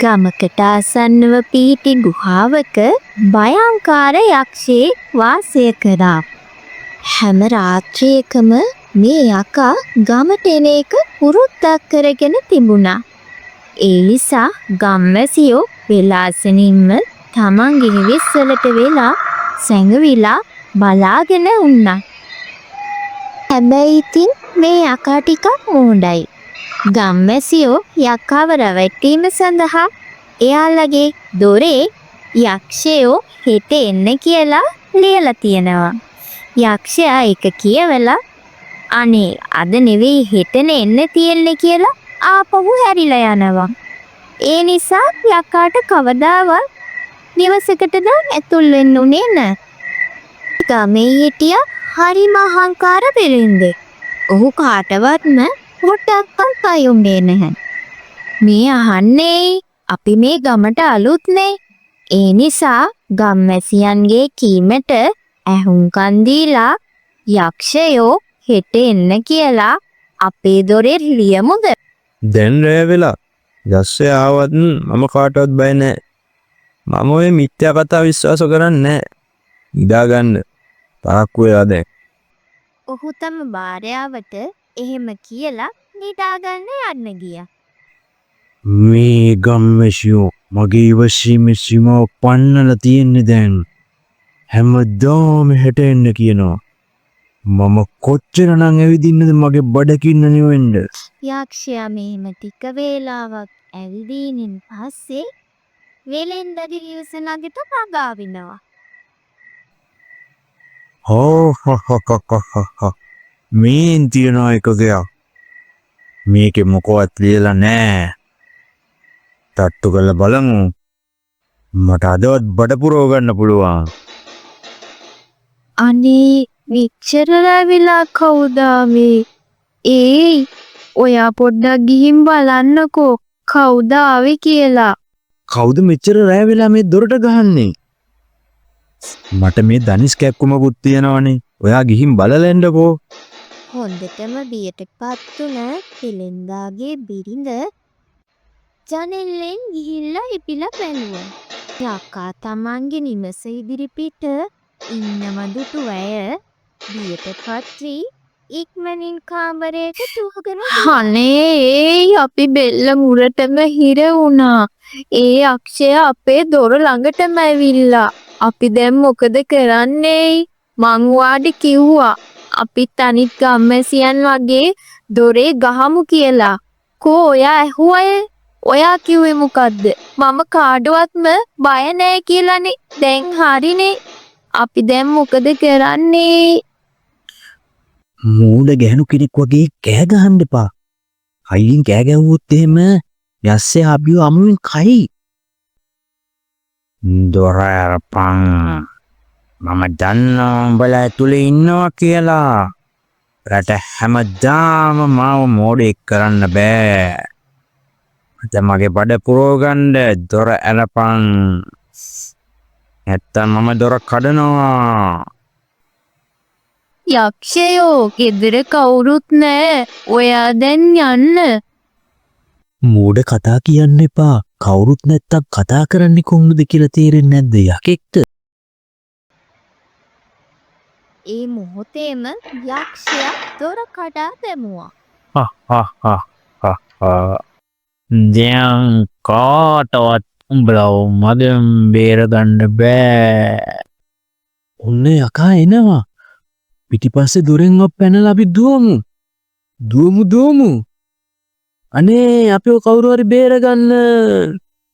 ගමකට ආසන්නව පිහිටි ගුහාවක භයංකාර යක්ෂයෙක් වාසය කරා. හැම රාත්‍රියකම මේ යකා ගමට එන එක පුරුද්දක් කරගෙන තිබුණා. ඒ නිසා ගම්වැසියෝ වෙලාසනින්ම තමන්ගේ හිවිස්වලට වෙලා සැඟවිලා බලාගෙන උන්නා. හැබැයි ඉතින් මේ යකා ටිකක් මෝඩයි. ගම්වැසියෝ යකාව රැවටීම සඳහා එයාලගේ දොරේ යක්ෂයෝ හෙට එන්න කියලා ලියලා තියෙනවා. යක්ෂයා ඒක කියවලා අනේ අද නෙවෙයි හෙටනේ එන්න තියෙන්නේ කියලා ආපහු හැරිලා යනවා. ඒ නිසා යකාට කවදාවත් නිවසකට නම් ඇතුල් වෙන්න උනේ නැහැ. ගමේ හිටියා හරිම අහංකාර බිරින්දෙක්. ඔහු කාටවත්ම පොඩ්ඩක්වත් කයුම්නේ නැහැ. මේ අහන්නේ අපි මේ ගමට අලුත්නේ. ඒ නිසා ගම්වැසියන්ගේ කීමට ඇහුම්කන් දීලා යක්ෂයෝ හෙට එන්න කියලා අපේ දොරේ ලියමුද? දැන් රැ වෙලා යස්සේ ආවත් මම කාටවත් බය නැහැ. මම ඔය මිත්‍යා කතා විශ්වාස කරන්නේ නැහැ. ඉදා ගන්න. තාක්කු වෙලා දැන්. ඔහු තම භාර්යාවට එහෙම කියලා නිදාගන්න යන්න ගියා. මේ ගම්වැසියෝ මගේ ඉවසීම සීමාව පන්නලා තියෙන්නේ දැන්. හැමදාම හෙට එන්න කියනවා. මම කොච්චරනම් ඇවිදින්නද මගේ බඩකින්න නෙවෙන්න. යක්ෂයා මෙහෙම ටික වේලාවක් ඇවිදීනින් පස්සේ වෙලෙන්දගේ හිවසනගට පගාවිනවා. හෝ මේන් තියනවා එක දෙයක්. මේකේ මොකවත් ලියලා නෑ. තට්ටු කරලා බලමු. මට අදවත් බඩ පුරව ගන්න පුළුවන්. අනේ විච්චර රැවිලා කවුද මේ? ඒයි ඔයා පොඩ්ඩක් ගිහින් බලන්නකෝ කවුද ආවේ කියලා. කවුද මෙච්චර රැ වෙලා මේ දොරට ගහන්නේ? මට මේ දනිස් කැක්කුමකුත් තියෙනවනේ. ඔයා ගිහින් බලලා එන්නකෝ. හොඳටම බියටපත් වුණ පිළින්දාගේ බිරිඳ ජනෙල්ලෙන් ගිහිල්ලා ඉපිලා බැලුවා. යකා තමන්ගේ නිවස ඉදිරිපිට ඉන්නම දුටු ඇය බියටපත් වී ඉක්මනින් කාමරයට දුවගෙන අනේ ඒ අපි බෙල්ල මුරටම හිර වුණා. ඒ යක්ෂය අපේ දොර ළඟටම ඇවිල්ලා. අපි දැන් මොකද කරන්නේ? මං වාඩි කිව්වා අපිත් අනිත් ගම්මැසියන් වගේ දොරේ ගහමු කියලා. කෝ ඔයා ඇහුවය? ඔයා කිව්වේ මොකද්ද? මම කාටවත්ම බය නැහැ කියලානේ. දැන් හරිනේ. අපි දැන් මොකද කරන්නේ? මූණ ගැහණු කෙනෙක් වගේ කෑ ගහන්න එපා. අයින් කෑ ගැහුවොත් එහෙම යස්සේ අපිව අමුෙන් කයි. දොර අරපන්. මම දන්නවා උඹලා ඇතුලේ ඉන්නවා කියලා. රට හැමදාම මාව මෝඩෙක් කරන්න බෑ. මට මගේ බඩ පුරව ගන්න දොර අරපන්. නැත්තම් මම දොර කඩනවා. යක්ෂයෝ ගෙදර කවුරුත් නෑ. ඔයා දැන් යන්න. මෝඩ කතා කියන්න එපා. කවුරුත් නැත්තම් කතා කරන්නේ කොහොමද කියලා තේරෙන්නේ නැද්ද යකෙක්ට? ඒ මොහොතේම යක්ෂයා දොර කඩා දැමුවා. දැන් කාටවත් උඹලව මගෙන් බේරගන්න බෑ. ඔන්න යකා එනවා. පිටිපස්සේ දොරෙන් ඔප් පැනලා අපි දුවමු. දුවමු. අනේ අපිව කවුරු හරි බේරගන්න.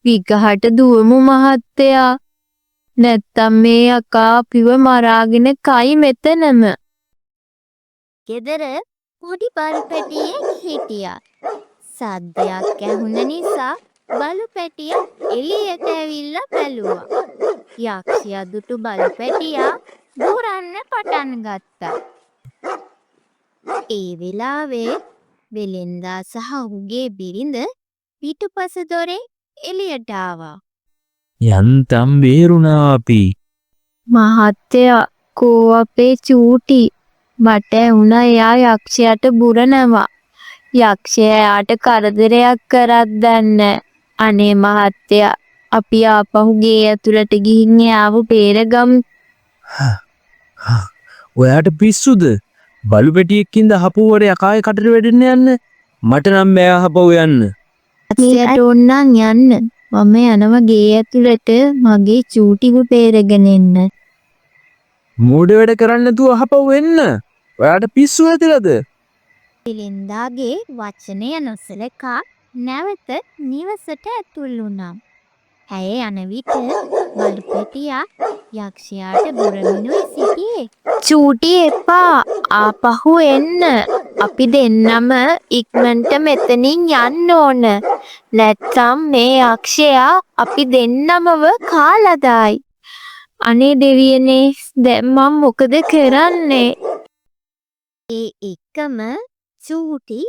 විගහට දුවමු මහත්තයා. නැත්තම් මේ යකා අපිව මරාගෙන කයි මෙතනම. ගෙදර පොඩි බලු පැටියෙක් හිටියා. සද්දයක් ඇහුණ නිසා බලු පැටිය එළියට ඇවිල්ලා බැලුවා. යක්ෂයා දුටු බලු පැටියා දුරන්න පටන් ගත්තා. ඒ වෙලාවේ වෙලෙන්දා සහ ඔහුගේ බිරිඳ පිටුපස දොරේ එළියට ආවා. යන්තම් බේරුණා අපි. මහත්තයා කෝ අපේ චූටි. මට ඇහුණා එයා යක්ෂයාට බුරනවා. යක්ෂයා යාට කරදරයක් කරත් දන්නේ. අනේ මහත්තයා අපි ආපහු ගේ ඇතුළට ගිහින් යාව බේරගමු. ඔයාට පිස්සුද? බලු පැටියෙක්කින්ද හපුවට යකාගේ කටට වැටෙන්න යන්න? මට නම් බෑ හපව යන්න. අස්සයට ඕන්නම් යන්න. මම යනවා ගේ ඇතුළට මගේ චූටිව බේරගෙන එන්න. මෝඩ වැඩ කරන්න නැතුව හපව එන්න. ඔයාට පිස්සු ඇතිලද? පිළින්දාගේ වචනය නොසලකා නැවත නිවසට ඇතුල් වුණා. ඇය යන විට බලුපැටියා යක්ෂයාට බුරමිනුයි සිටියේ. චූටි එපා ආපහු එන්න. අපි දෙන්නම ඉක්මනට මෙතනින් යන්න ඕන. නැත්තම් මේ යක්ෂයා අපි දෙන්නමව කාලා දායි. අනේ දෙවියනේ දැන් මම මොකද කරන්නේ? ඒ එකම චූටි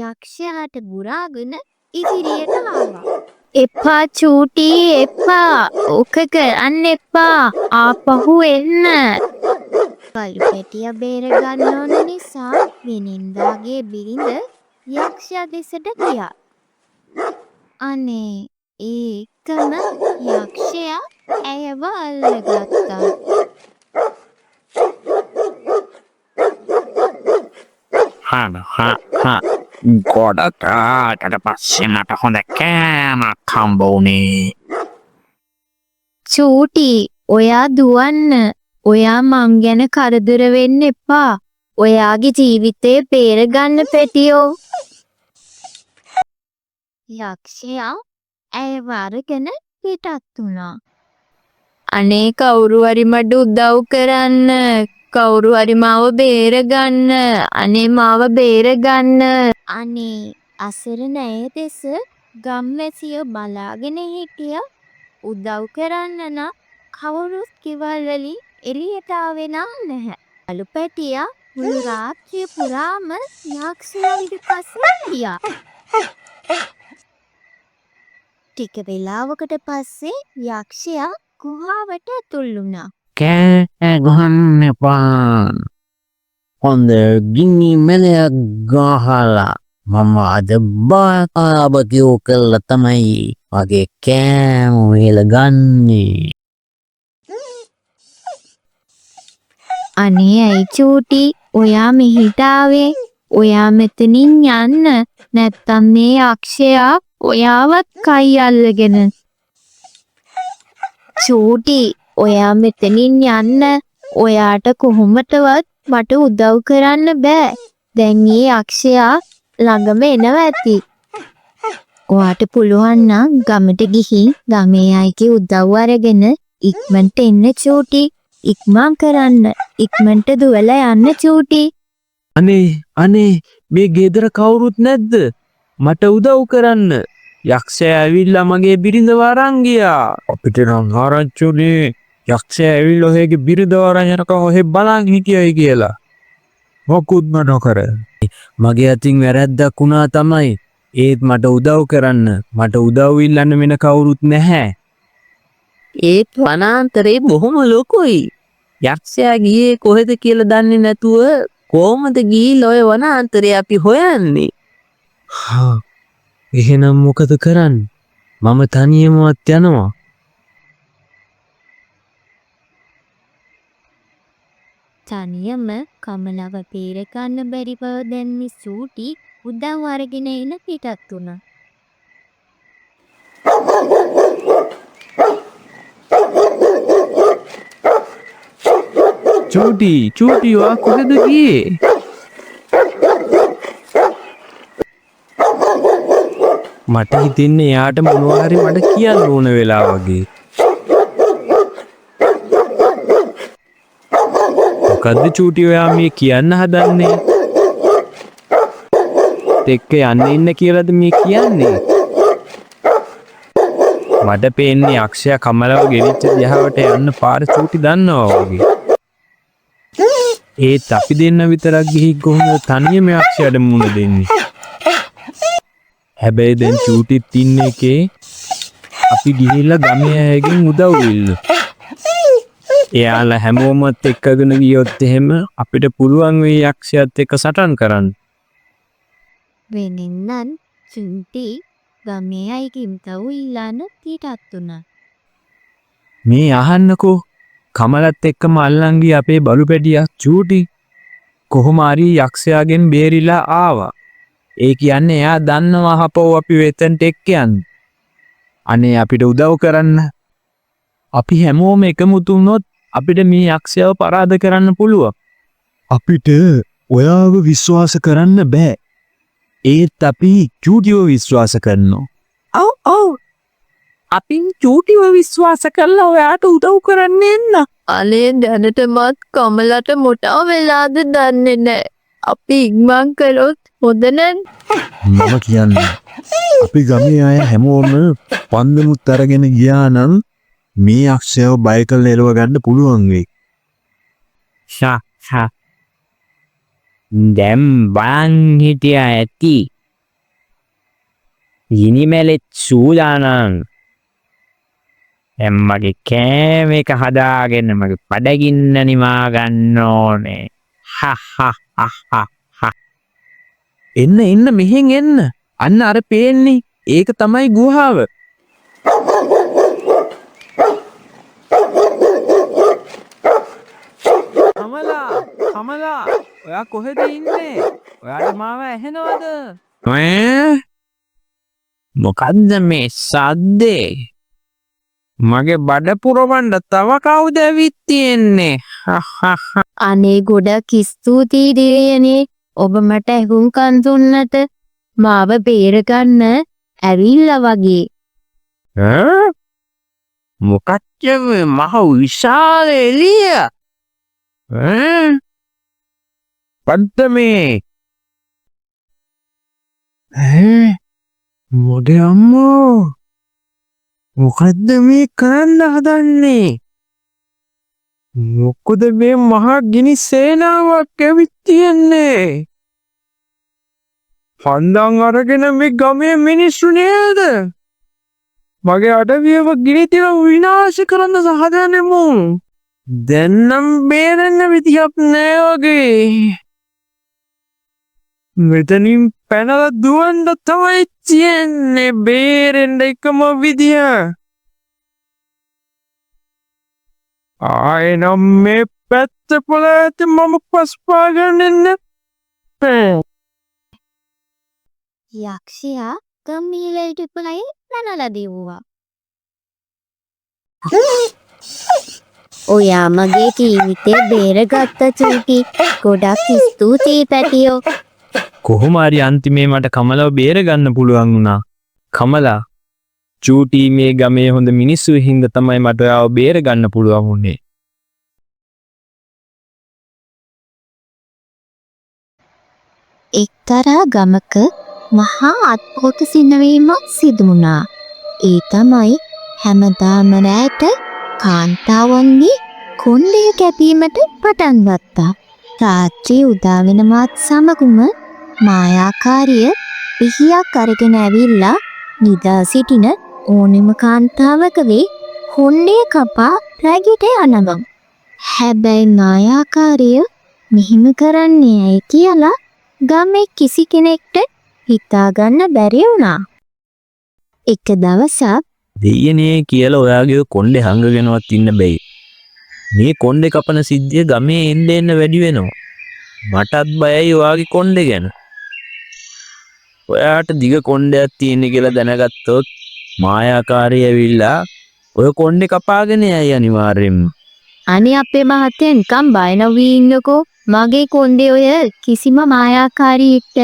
යක්ෂයාට බුරාගෙන ඉදිරියට ආවා. එපා චූටි එපා. ඔක කරන්න එපා. ආපහු එන්න. බලුපැටියා බේර ගන්න ඕන නිසා විනින්දාගේ බිරිඳ යක්ෂයා දෙසට ගියා. අනේ ඒකම යක්ෂයා ඇයව අල්ලගත්තා. ගොඩකට පස්සේ මට හොඳ කෑමක් හම්බ වුණේ. චූටි ඔයා දුවන්න. ඔයා මං ගැන කරදර වෙන්න එපා. ඔයාගේ ජීවිතේ බේරගන්න පැටියෝ. යක්ෂයා ඇයව අරගෙන පිටත් වුණා. අනේ කවුරු හරි මට උදව් කරන්න. කවුරු හරි මාව බේරගන්න. අනේ මාව බේරගන්න. අනේ අසරණ ඇය දෙස ගම්වැසියෝ බලාගෙන හිටියා. උදව් කරන්න නම් කවුරුත් කිවල් වලින් එළියට ආවේ නැහැ. බලුපැටියා මුළු රාත්‍රිය පුරාම යක්ෂයා පිටපස්සේ ගියා. ටික වෙලාවකට පස්සේ යක්ෂයා ගුහාවට ඇතුල් වුණා. කෑ ගහන්න එපා. හොඳ ගිනි මෙලයක් ගහලා මම අද බාබකියෝ කළා තමයි මගේ කෑම වේලගන්නේ. අනේ ඇයි චූටි ඔයා මෙහිට ආවේ? ඔයා මෙතනින් යන්න. නැත්තම් මේ යක්ෂයා ඔයාවත් කයි අල්ලගෙන. චූටි ඔයා මෙතනින් යන්න. ඔයාට කොහොමටවත් මට උදව් කරන්න බෑ. දැන් මේ යක්ෂයා ළඟම එනවා ඇති. ඔයාට පුළුවන් නම් ගමට ගිහින් ගමේ අයගේ උදව් අරගෙන ඉක්මනට එන්න චූටි. ඉක්මන් කරන්න. ඉක්මනට දුවලා යන්න චූටි. අනේ මේ ගෙදර කවුරුත් නැද්ද? මට උදව් කරන්න. යක්ෂයා ඇවිල්ලා මගේ බිරිඳව අරන් ගියා. අපිට නම් ආරංචි උනේ යක්ෂයා ඇවිල්ලා ඔහේගේ බිරිඳව අරන් යනකම් ඔහෙ බලන් හිටියයි කියලා. මොකුත්ම නොකර මගේ අතින් වැරැද්දක් වුණා තමයි. ඒත් මට උදව් කරන්න. මට උදව් ඉල්ලන්න වෙන කවුරුත් නැහැ. ඒත් වනාන්තරේ බොහොම ලොකුයි. යක්ෂයා ගියේ කොහෙද කියලා දන්නේ නැතුව කොහොමද ගිහිල්ලා ඔය වනාන්තරේ අපි හොයන්නේ? එහෙනම් මොකද කරන්නේ? මම තනියමවත් යනවා. තනියම කමලව පීර ගන්න බැරි බව දැන්නේ චූටි උදව් අරගෙන එන පිටත් වුණා. චූටි වා කොහෙද ගියේ? මට හිතෙන්නේ යාට මොනවා හරි මට කියන්න ඕන වෙලා වගේ. මොකද්ද චූටි ඔයා මේ කියන්න හදන්නේ? එක්ක යන්න ඉන්න කියලාද මේ කියන්නේ? මට පේන්නේ යක්ෂයා කමලව ගෙනිච්ච දිහාවට යන්න පාර චූටි දන්නවා වගේ. ඒත් අපි දෙන්න විතරක් ගිහින් කොහොමද තනියම යක්ෂයාට මුණ දෙන්නේ? හැබැයි දැන් චූටිත් ඉන්න එකේ අපි ගිහිල්ලා ගමේ අයගෙන් උදව් ඉල්ල. එයාලා හැමෝමත් එක්කගෙන ගියොත් එහෙම අපිට පුළුවන් වෙයි යක්ෂයාත් එක්ක සටන් කරන්න. වෙනින්නම් චූටි ගමේ අයකින් තවු ඉල්ලාන ඊටත් වුණා. මේ අහන්නකෝ කමලත් එක්කම අල්ලන් ගිය අපේ බලු පැටියා චූටි කොහොම හරි යක්ෂයාගෙන් බේරිලා ආවා. ඒ කියන්නේ එයා දන්නවා හපෝ අපි වෙතන්ට එක්ක යන්න. අනේ අපිට උදව් කරන්න. අපි හැමෝම එකමුතු වුණොත් අපිට මේ යක්ෂයව පරාද කරන්න පුළුවන්. අපිට ඔයාව විශ්වාස කරන්න බෑ. ඒත් අපි චූටිව විශ්වාස කරනවා. ඔව් ඔව්. අපි චූටිව විශ්වාස කරලා ඔයාට උදව් කරන්න එන්න. අනේ දැනටමත් කමලට මොටා වෙලාද දන්නේ නැහැ. අපි ඉක්මන් කළොත් හොඳ නෑ. මම කියන්නේ අපි ගමේ අය හැමෝම පන්දමුත් අරගෙන ගියා නම් මේ අක්ෂයව බය කරලා එලව ගන්න පුළුවන් වෙයි. ෂා ෂා දැම් බං හිටියා ඇති ගිනිමැලෙත් සූදානම් එම්මගේ කෑම එක හදාගෙන මගේ පඩගින්න නිමා ගන්න ඕනේ එන්න එන්න මෙහෙන් එන්න. අන්න අර පේන්නේ ඒක තමයි ගුහාව. කමලා ඔයා කොහෙද ඉන්නේ? ඔයාට මාව ඇහෙනවද? මොකද්ද මේ සද්දේ මගේ බඩ පුරවන්න තව කවුද ඇවිත් තියෙන්නේ අනේ ගොඩක් ස්තුතියි දෙවියනේ. ඔබ මට ඇහුම්කන් දුන්නට මාව බේරගන්න ඇවිල්ලා වගේ. මොකක්ද මේ මහ විශාල එළිය පද්දමේ මොඩේ අම්මෝ මොකද්ද මේ කරන්න හදන්නේ? මොකද මේ මහා ගිනි සේනාවක් ඇවිත් තියෙන්නේ? හන්දන් අරගෙන මේ ගමේ මිනිස්සු නේද? මගේ අඩවියව ගිනි තියලා විනාශ කරන්න සහදන්නේ මුන්. දැන් නම් බේරෙන්න විදියක් නෑ වගේ. මෙතනින් පැනලා දුවන්න තමයි තියෙන්නේ බේරෙන්න එකම විදිය. ආයෙ නම් මේ පැත්ත පොළ ඇති මම පස්පාගෙන ඉන්න. යක්ෂයා ගම්මීලට පොළයි පැනලා දිව්වා. ඔයා මගේ ජීවිතේ බේරගත්ත චූටි. ගොඩක් ස්තුතියි පැටියෝ. කොහොම හරි අන්තිමේ මට කමලව බේර ගන්න පුළුවන් වුණා. කමලා චූටි මේ ගමේ හොඳ මිනිස්සු හින්දා තමයි මට ඔයාව බේර ගන්න පුළුවන් වුණේ. එක්තරා ගමක මහා අද්භූත සිනවීමක් සිදු වුණා. ඒ තමයි හැමදාම රැට කාන්තාවන්ගේ කොණ්ඩය කැපීමට පටන් ගත්තා. රාත්‍රී උදා වෙනවත් සමගම මායාකාරිය පිහියක් අරගෙන ඇවිල්ලා නිදා සිටින ඕනෙම කාන්තාවකගේ කොණ්ඩය කපා රැගිට යනවා. හැබැයි මායාකාරිය මෙහිම කරන්නේ ඇයි කියලා ගමේ කිසි කෙනෙක්ට හිතාගන්න බැරි වුණා. එක දවසක් දෙයියනේ කියලා ඔයාගේ කොණ්ඩේ හංගගෙනවත් ඉන්න බැයි. මේ කොණ්ඩේ කපන සිද්ධිය ගමේ එන්න වැඩි වෙනවා. මටත් බයයි ඔයාගේ කොණ්ඩේ ගැන. ඔයාට දිග කොණ්ඩයක් තියෙන කියලා දැනගත්තොත් මායාකාරී ඇවිල්ලා ඔය කොණ්ඩේ කපාගෙන යයි අනිවාර්යෙන්ම. අනේ අපේ මහත්තයා නිකන් බය නොවී ඉන්නකෝ. මගේ කොණ්ඩේ ඔය කිසිම මායාකාරියෙක්ට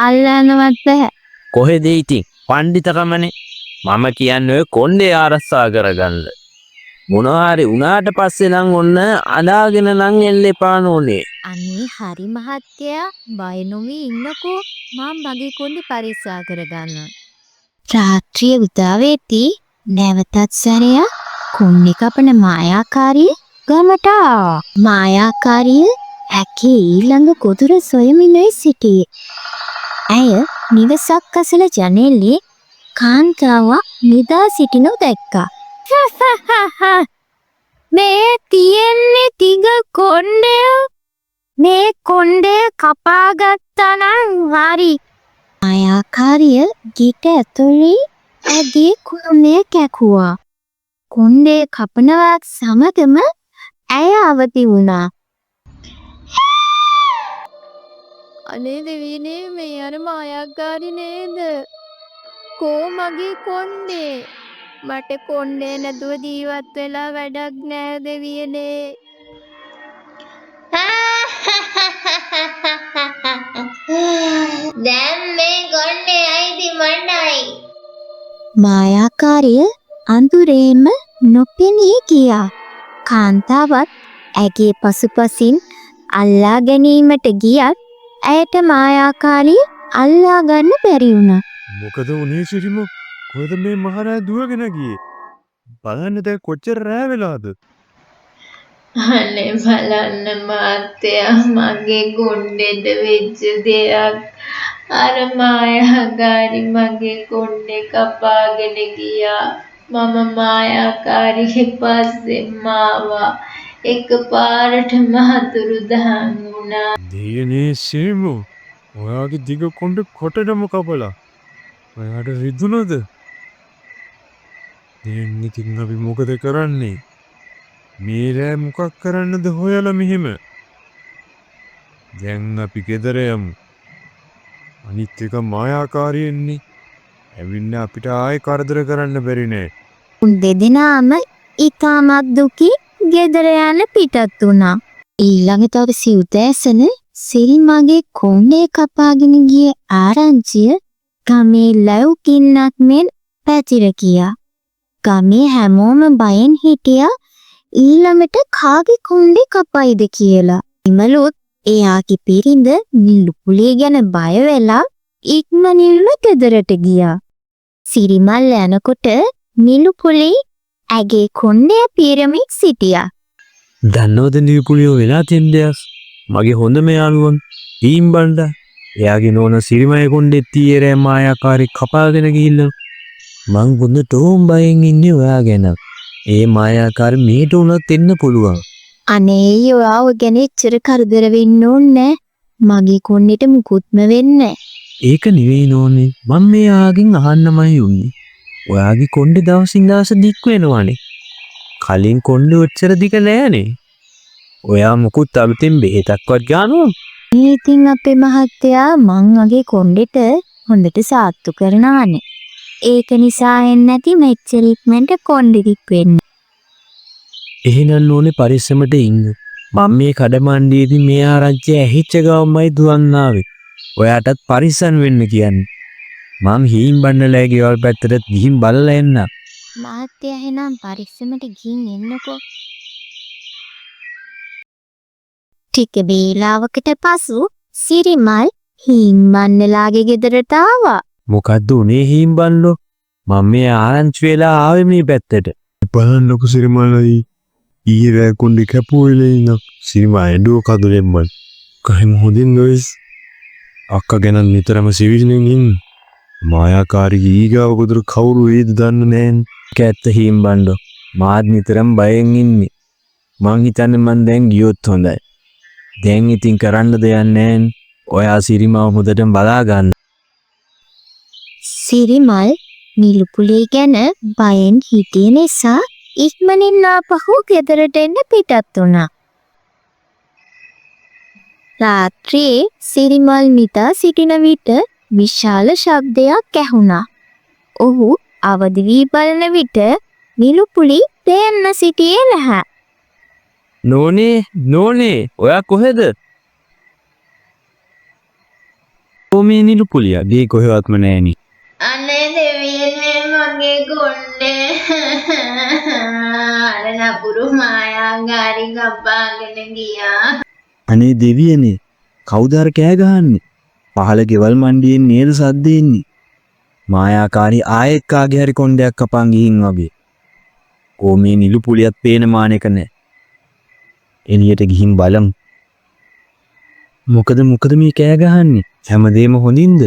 අල්ලන්නවත් බෑ. කොහෙද ඉතින්? පණ්ඩිතකමනේ. මම කියන්නේ ඔය කොණ්ඩේ ආරක්ෂා කරගන්න. මොනවා හරි උනාට පස්සේ නම් ඔන්න අදාගෙන නම් එන්න එපා නෝනේ. අනේ හරි මහත්තයා බය නොවී ඉන්නකෝ. මම මගේ කොණ්ඩේ පරික්ෂා කරගන්නවා. රාත්‍රිය උදා වෙද්දී නැවතත් සැරයක් කොණ්ඩේ කපන මායාකාරිය ගමට ආවා. මායාකාරිය ඇගේ ඊළඟ ගොදුර සොයමිනුයි සිටියේ. ඇය නිවසක් අසල ජනෙලේ කාන්තාවක් නිදා සිටිනු දැක්කා. මේ තියෙන්නේ තිග කොණ්ඩය. මේ කොණ්ඩය කපාගත්තා නම් හරි. මායාකාරිය ගෙට ඇතුළේ ඇගේ කුළුණය කැකුවා. කොණ්ඩේ කපනවත් සමගම ඇය අවදි වුණා. අනේ දෙවියනේ මේ අර මායාකාරි නේද? කෝ මගේ කොණ්ඩේ? මට කොණ්ඩේ නැතුව ජීවත් වෙලා වැඩක් නෑ දෙවියනේ. දැන් මේ කොණ්ඩේ අයිති මටයි. මායාකාරිය අඳුරේම නොපෙනී ගියා. කාන්තාවත් ඇගේ පසුපසින් අල්ලා ගැනීමට ගියත් ඇයට මායාකාරිය අල්ලා ගන්න බැරි වුණා. මොකද උනේ සිරිම? කොහෙද මේ මහරෑ දුවගෙන ගියේ? බලන්න දැන් කොච්චර රෑ වෙලාද? අනේ බලන්න මාත්‍යා මගේ කොණ්ඩෙට වෙච්ච දෙයක්. අර මායාකාරි මගේ කොණ්ඩේ කපාගෙන ගියා. මම මායාකාරිගේ පස්සෙන් ආවා. එකපාරටම අතුරුදහන් වුණා. දෙයනේ සිරිම. ඔයාගේ දිග කොණ්ඩේ කොටටම කපලා. ඔයාට රිදුනද? දැන් ඉතින් අපි මොකද කරන්නේ? මේ රෑ මොකක් කරන්නද හොයලා මෙහෙම? දැන් අපි ගෙදර යමු. අනිත් එක මායාකාරී එන්නේ. ඇවිල්ලා අපිට ආයෙ කරදර කරන්න බැරි නෑ. උන් දෙදෙනාම ඉතාමත් දුකින් ගෙදර යන්න පිටත් වුණා. ඊළඟ දවසේ උදෑසන සිරිමගේ කොණ්ඩේ කපාගෙන ගිය ආරංචිය ගමේ ලැව් කින්නක් මෙන් පැතිර ගියා. ගමේ හැමෝම බයෙන් හිටියා ඊළඟට කාගේ කොණ්ඩේ කපයිද කියලා. ඉමලුත් එයාගේ පිරිඳ නිලුපුලිය ගැන බය වෙලා ඉක්මනින්ම ගෙදරට ගියා. සිරිමල් යනකොට නිලුපුලි ඇගේ කොණ්ඩේ පිරමින් සිටියා. දන්නවද නිලුපුලියෝ වෙලා තියෙන දෙයක්? මගේ හොඳම යාළුවන් ටීම් බණ්ඩා. එයාගේ නෝන සිරිමයේ කොණ්ඩේ තීරේ මායාකාරී කපාගෙන ගිහිල්ලා. මං හොඳටම බයෙන් ඉන්නේ ඔයා ගැන. ඒ මායාකාරී මීට උනත් එන්න පුළුවන්. අනේ ඔයාව ගැන එච්චර කරදර වෙන්න ඕනේ. මගේ කොණ්ඩේට මුකුත්ම වෙන්නේ. ඒක නෙවෙයි නෝනේ. මම මේ ආගෙන් අහන්නමයි උන්නේ. ඔයාගේ කොණ්ඩේ දවසින් දවස දික් වෙනවනේ. කලින් කොණ්ඩේ ඔච්චර දිග නෑනේ. ඔයා මුකුත් අලුතෙන් බෙහෙතක්වත් ගන්නවද? ඉතින් අපේ මහත්තයා මං වගේ කොණ්ඩෙට හොඳට සාත්තු කරනවානේ. ඒක නිසා එන්නේ නැති මෙච්චර ඉක්මනට කොණ්ඩෙ දික් වෙන්න. එහෙනම් නෝනේ පරිස්සමට ඉන්න. මම මේ කඩමණ්ඩියේදී මේ ආරංචිය ඇහිච්ච ගමන්මයි දුවන්න ආවේ. ඔයාටත් පරිස්සම් වෙන්න කියන්නේ. මම හීන් බණ්ඩලගේ ගෙවල් පැත්තට ගිහින් බලලා එන්න. මහත්තයා එහෙනම් පරිස්සමට ගිහින් එන්නකෝ. ටික වේලාවකට පසු සිරිමල් හීන් බණ්ඩලාගේ ගෙදරට ආවා. මොකද්ද උනේ හීන් බණ්ඩෝ? මම මේ ආරංචි වෙලා ආවේ මේ පැත්තට. බලන්නකො සිරිමල්යි. ඊරේ කොණ්ඩේ කැපුවෙලා ඉන්න. සිරිමල් ඇඬුව කඳුලෙන් මල්. කහිම හොඳින් නොයිස්. අක්කා ගැන නිතරම සිවිලෙන් ඉන්න. මායාකාරී ඊගාව ගොදුරු කවුරු වේද දන්නේ නැහැ. කැත්ත හීන් බණ්ඩෝ. මාත් නිතරම බයෙන් ඉන්නේ. මං හිතන්නේ මං දැන් ගියොත් හොඳයි. දැන් ඉතින් කරන්න දෙයක් නැහැ. ඔයා සිරිමව හොඳටම බලා ගන්න. සිරිමල් නිලුපුලි ගැන බයෙන් හිටිය නිසා ඉක්මනින් ආපහු ගෙදරට එන්න පිටත් වුණා. රාත්‍රියේ සිරිමල් මිතා සිටින විට විශාල ශබ්දයක් ඇහුණා. ඔහු අවදි වී බලන විට නිලුපුලි දෙන්න සිටියේ නැහැ. නෝනේ ඔයා කොහෙද? කොමේ නිලුපුලියා දී කොහෙවත්ම නැහෙනි. අනේ දෙවියනේ මගේ කොණ්ඩේ. අර නපුරු මායාකාරි කපාගෙන ගියා. අනේ දෙවියනේ කවුද අර කෑ ගහන්නේ? පහළ ගෙවල් මණ්ඩියෙන් නේද සද්ද එන්නේ? මායාකාරී ආයෙත් කාගේ හරි කොණ්ඩයක් කපන් ගිහින් වගේ. කොමේ නිලුපුලියත් පේන මානෙක නැහැ. එළියට ගිහින් බලමු. මොකද මේ කෑ ගහන්නේ? හැමදේම හොඳින්ද?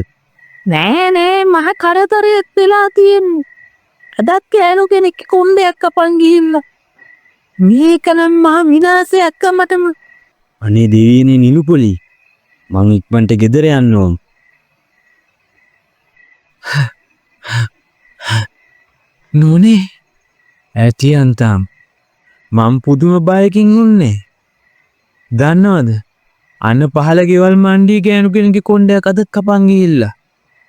නෑ මහ කරදරයක් වෙලා තියෙන්නේ. අදත් කෑනු කෙනෙක් කොණ්ඩයක් කපන් ගිහිල්ලා. මේකනම් මහ විනාශයක් මටම. අනේ දෙවියනේ නිලුපුලි. මං ඉක්මනට ගෙදර යන්න ඕන. නෝනේ ඇති අන්තම් මම පුදුම බයකින් උන්නේ. දන්නවද? අන්න පහල ගෙවල් මණ්ඩිය ගෑනු කෙනෙක්ගේ කොණ්ඩයක් අද කපන් ගිහිල්ලා.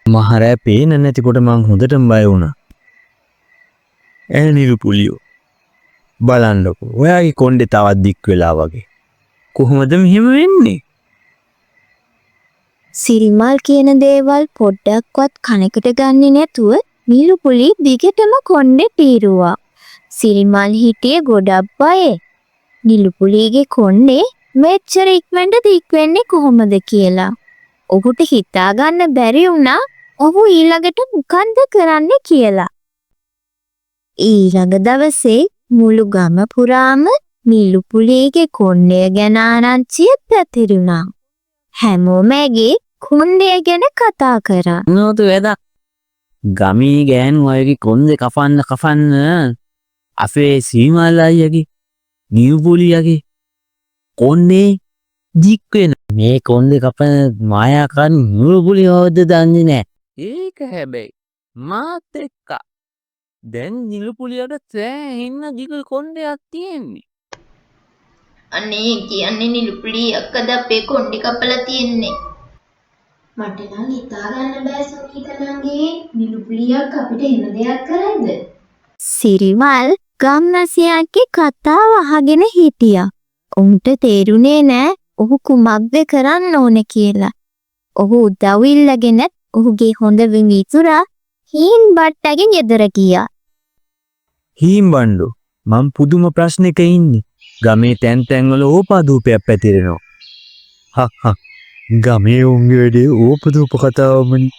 මහරෑ පේන නැතිකොට මං හොඳටම බය වුණා. නිලු පුලියෝ බලන්නකො ඔයාගේ කොණ්ඩේ තවත් දික් වෙලා වගේ. කොහොමද මෙහෙම වෙන්නේ? සිරිමල් කියන දේවල් පොඩ්ඩක්වත් කනකට ගන්නේ නැතුව නිලුපුලි දිගටම කොණ්ඩේ පීරුවා. සිරිමල් හිටියේ ගොඩක් බයේ. නිලුපුලිගේ කොණ්ඩේ මෙච්චර ඉක්මනට දික් වෙන්නේ කොහොමද කියලා. ඔහුට හිතා ගන්න බැරි වුණා ඔහු ඊළඟට මොකන්ද කරන්න කියලා. ඊළඟ දවසේ මුළු ගම පුරාම නිලුපුලිගේ කොණ්ඩය ගැන ආරංචිය පැතිරුණා. හැමෝම ඇගේ කොණ්ඩය ගැන කතා කරා. නෝතු වෙදක් ගමී ගෑනු අයගේ කොන්දේ කපන්න අපේ සීමල් අයියගේ නිව්පුලියගේ කොන්දේ දික් වෙන මේ කොන්දේ කපන මායාකාරී නිව්පුලිය හොද්ද දන්නේ නැහැ. ඒක හැබැයි මාත් එක්ක දැන් නිලුපුලියට සෑහෙන්න දිග කොන්දයක් තියෙන්නේ. අනේ කියන්නේ නිලුපුලි අක්කද අපේ කොණ්ඩේ කපලා තියන්නේ. මට නම් හිතා ගන්න බෑ සුනීතනන්ගේ නිලුපුලියක් අපිට එහෙම දෙයක් කරයිද? සිරිමල් ගම්නසියාගේ කතාව අහගෙන හිටියා. උන්ට තේරුනේ නෑ ඔහු කුමක්ද කරන්න ඕන කියලා. ඔහු උදව් ඉල්ලගෙන ඔහුගේ හොඳ විමිතුරා හීන් බට්ටගේ ගෙදර ගියා. හීම් බණ්ඩු මං පුදුම ප්‍රශ්නෙක ඉන්නේ. ගමේ තැන් තැන්වල ඕපාදූපයක් පැතිරෙනවා. හක් ගමේ උන්ගේ වැඩේ ඕපදූප කතාවමනි.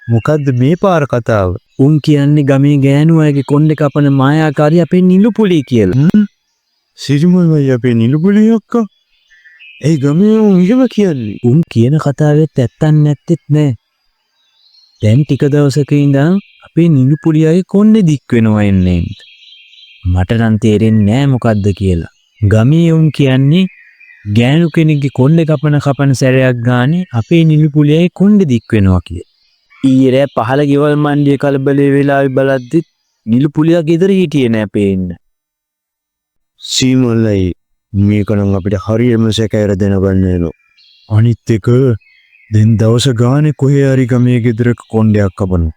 මොකද්ද මේ පාර කතාව? උන් කියන්නේ ගමේ ගෑනු අයගේ කොණ්ඩේ කපන මායාකාරී අපේ නිලුපුලි කියලා. සිරිමල් අයියා අපේ නිලුපුලි අක්කා. ඒ ගමේ උන් ඉව කියන්නේ. උන් කියන කතාවෙත් ඇත්තක් නැත්තේත් නෑ. දැන් ටික දවසක ඉඳන් අපේ නිලුපුලියගේ කොණ්ඩේ දික් වෙනවා එන්නේ. මට නම් තේරෙන්නේ නෑ මොකද්ද කියලා. ගමේ උන් කියන්නේ ගෑනු කෙනෙක්ගේ කොණ්ඩේ කපන සැරයක් ගානේ අපේ නිලුපුලියගේ කොණ්ඩේ දික් වෙනවා කියලා. ඊයේ පහල ගෙවල් මණ්ඩිය කලබලේ වෙලාවේ බලද්දි නිලුපුලියා ගෙදර හිටියේ නෑ පේන්න. සීමල්ලයි මේක නම් අපිට හරියම සැකයර දෙන ගන්නේනෝ. අනිත් එක දැන් දවස ගානේ කොහේ හරි ගමේ ගෙදරක කොණ්ඩයක් කපනවා.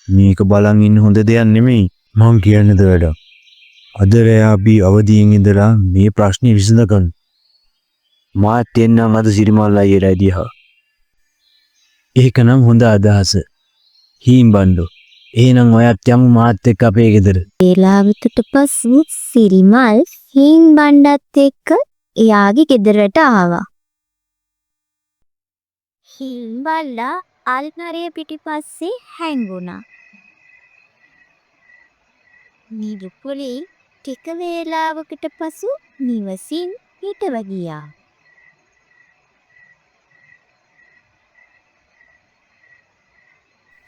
මේක බලන් ඉන්න හොඳ දෙයක් නෙමෙයි. මං කියන්නේද වැඩ. අද රෑ අපි අවදියෙන් ඉඳලා මේ ප්‍රශ්නේ විසඳගන්න. මාත් එන්නම් අද සිරිමල් අයියට ඇදියා. ඒක නම් හොඳ අදහස. හීම් බණ්ඩෝ. එහෙනම් ඔයත් යමු මාත් එක්ක අපේ ගෙදර. වේලාවකට පසු සිරිමල් හීන් බණ්ඩත් එක්ක එයාගේ ගෙදරට ආවා. හීන් බල්ලා අල්මරිය පිටිපස්සේ හැංගුණා. නිලුපුලි ටික වේලාවකට පසු නිවසින් පිටව ගියා.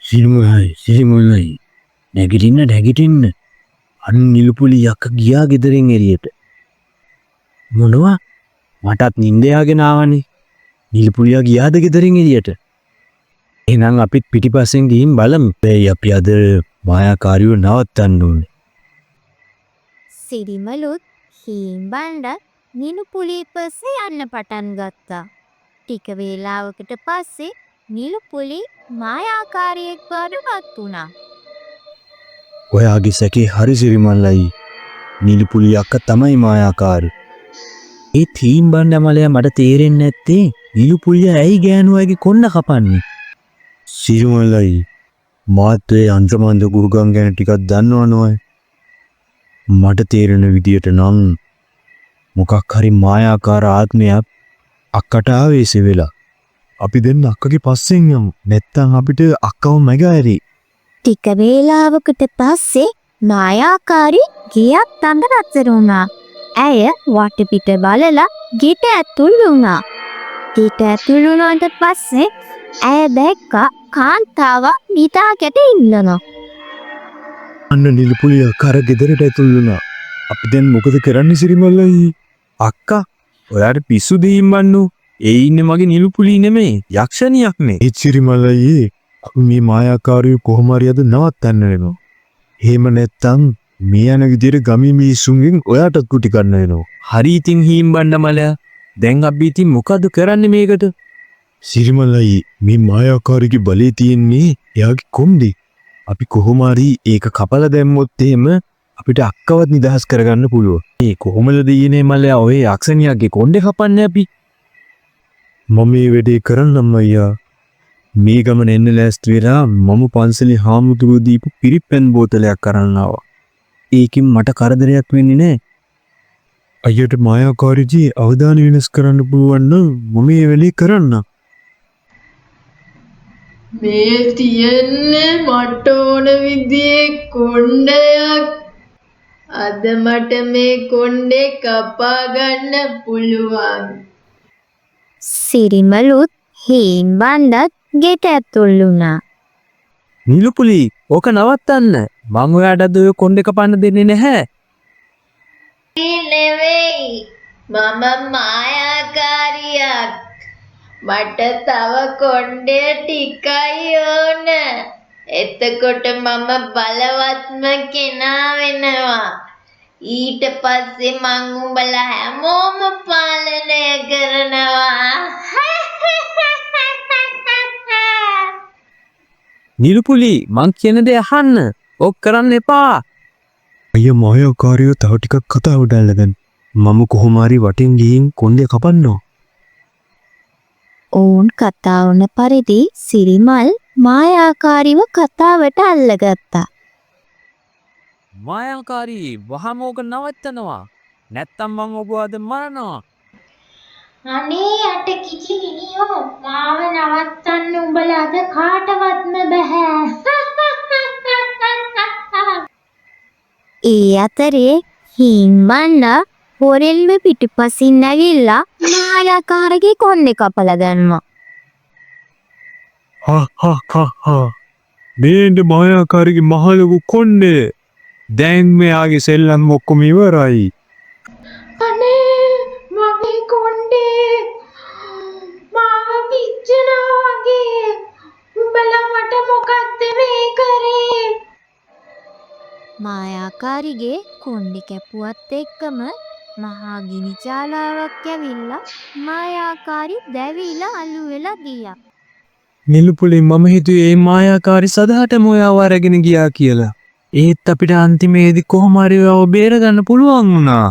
සිරිමල්ලයි නැගිටින්න අන්න නිලුපුලි යක්ක ගියා ගෙදරින් එළියට. මොනවා? මටත් නිින්ද යාගෙන ආවනේ. නිලුපුලියා ගියාද ගෙදරින් එළියට? එහෙනම් අපිත් පිටිපස්සෙන් ගිහින් බලමු. අපි අද මායාකාරීව නවත්තන්න ඕනේ. සිරිමලුත් හීන් බණ්ඩත් නිලුපුලි පස්සේ යන්න පටන් ගත්තා. ටික වේලාවකට පස්සේ නිලුපුලි මායාකාරියෙක් බවට වුණා. ඔයාගේ සැකේ හරි සිරිමල්ලයි. නිලුපුලි අක්කා තමයි මායාකාරී. ඒ තීම් බණ්ඩමලයා මට තේරෙන්නේ නැත්තේ නිලුපුලියා ඇයි ගෑනු අයගේ කොණ්ඩ කපන්නේ? සිරිමල්ලයි මාත් ඒ අන්තමන්ද ගුරුගම් ගැන ටිකක් දන්නවනෝයි. මට තේරෙන විදියට නම් මොකක් හරි මායාකාර ආත්මයක් අක්කට ආවේශ වෙලා. අපි දෙන්න අක්කගේ පස්සෙන් යමු. නැත්තම් අපිට අක්කව මැගෑරි. ටික වේලාවකට පස්සේ මායාකාරී ගෙයක් අඳ නතර වුණා. ඇය වටපිට බලලා ගෙට ඇතුල් වුණා. ගෙට ඇතුල් වුණාට පස්සේ ඇය දැක්කා කාන්තාවක් නිදාගෙන ඉන්නවා. අන්න නිලුපුලිය කර ගෙදරට ඇතුල් වුණා. අපි දැන් මොකද කරන්නේ සිරිමල්ලයි? අක්කා ඔයාට පිස්සු දෙයින් බන්නු. ඒ ඉන්නේ මගේ නිලුපුලි නෙමෙයි යක්ෂණියක් නේ. ඒ සිරිමල්ලයි මේ මායාකාරයෝ කොහොම හරි අද නවත්තන්න වෙනවා. එහෙම නැත්තම් මේ යන විදිහට ගමේ මිනිස්සුන්ගෙන් ඔයාටත් කුටි ගන්න වෙනවා. හරි ඉතින් හීම්බන්න මලයා. දැන් අපි ඉතින් මොකද කරන්නේ මේකට? සිරිමලයි මේ මායාකාරගේ බලේ තියෙන්නේ එයාගේ කොණ්ඩේ. අපි කොහොම හරි ඒක කපලා දැම්මොත් එහෙම අපිට අක්කවත් නිදහස් කරගන්න පුළුවන්. මේ කොහොමද දෙයනේ මලයා ඔය යක්ෂණියාගේ කොණ්ඩේ කපන්නේ අපි? මම මේ වැඩේ කරන්නම් අයියා. මේ ගමන එන්න ලෑස්ති වෙලා මම පන්සලේ හාමුදුරුවෝ දීපු පිරිපැන් බෝතලයක් අරන් ආවා. ඒකින් මට කරදරයක් වෙන්නේ නැහැ. අයියට මායාකාරීජී අවධානය වෙනස් කරන්න පුළුවන් නම් මම මේ වෙලේ කරන්න. මේ තියෙන්නේ මට ඕන විදිහේ කොණ්ඩයක්. අද මට මේ කොණ්ඩේ කපා ගන්න පුළුවන්. සිරිමලුත් හීම්බණ්ඩත් ගෙට ඇතුල් වුණා. නිලුපුලි ඕක නවත්තන්න. මං ඔයාටත් ඔය කොණ්ඩේ කපන්න දෙන්නේ නැහැ. නෙවෙයි මම මායාකාරියක්. මට තව කොණ්ඩේ ටිකයි ඕන. එතකොට මම බලවත්ම කෙනා වෙනවා. ඊට පස්සේ මං උඹලා හැමෝම පාලනය කරනවා. නිලුපුලි මං කියන දේ අහන්න. ඕක කරන්න එපා. අයියා මායාකාරයෝ තව ටිකක් කතාවට ඇල්ලගන්න. මම කොහොම හරි වටින් ගිහින් කොණ්ඩේ කපන්නවා. ඔවුන් කතා වුණ පරිදි සිරිමල් මායාකාරීව කතාවට අල්ලගත්තා. මායාකාරී වහම ඕක නවත්තනවා. නැත්තම් මං ඔබ අද මරනවා. අනේ යට කිචි මිනියෝ මාව නවත්තන්න උඹලාද කාටවත්ම බෑ. ඒ අතරේ හීම්බණ්ඩා හොරෙන්ම පිටුපසින් ඇවිල්ලා මායාකාරගේ කොණ්ඩේ කපලා දැම්මා. මේන්ට මායාකාරගේ මහලොකු කොණ්ඩේ. දැන් මෙයාගේ සෙල්ලම් ඔක්කොම ඉවරයි. අනේ මගේ කොණ්ඩේ මාව පිච්චෙනවා වගේ. උඹලා මට මොකද්ද මේ කරේ? මායාකාරිගේ කොණ්ඩේ කැපුවත් එක්කම මහා ගිනි ජාලාවක් ඇවිල්ලා මායාකාරි දැවිලා අළු වෙලා ගියා. නිලුපුලි මම හිතුවේ මේ මායාකාරී සදාටම ඔයාව අරගෙන ගියා කියලා. ඒත් අපිට අන්තිමේදී කොහොම හරි ඔයාව බේරගන්න පුළුවන් වුණා.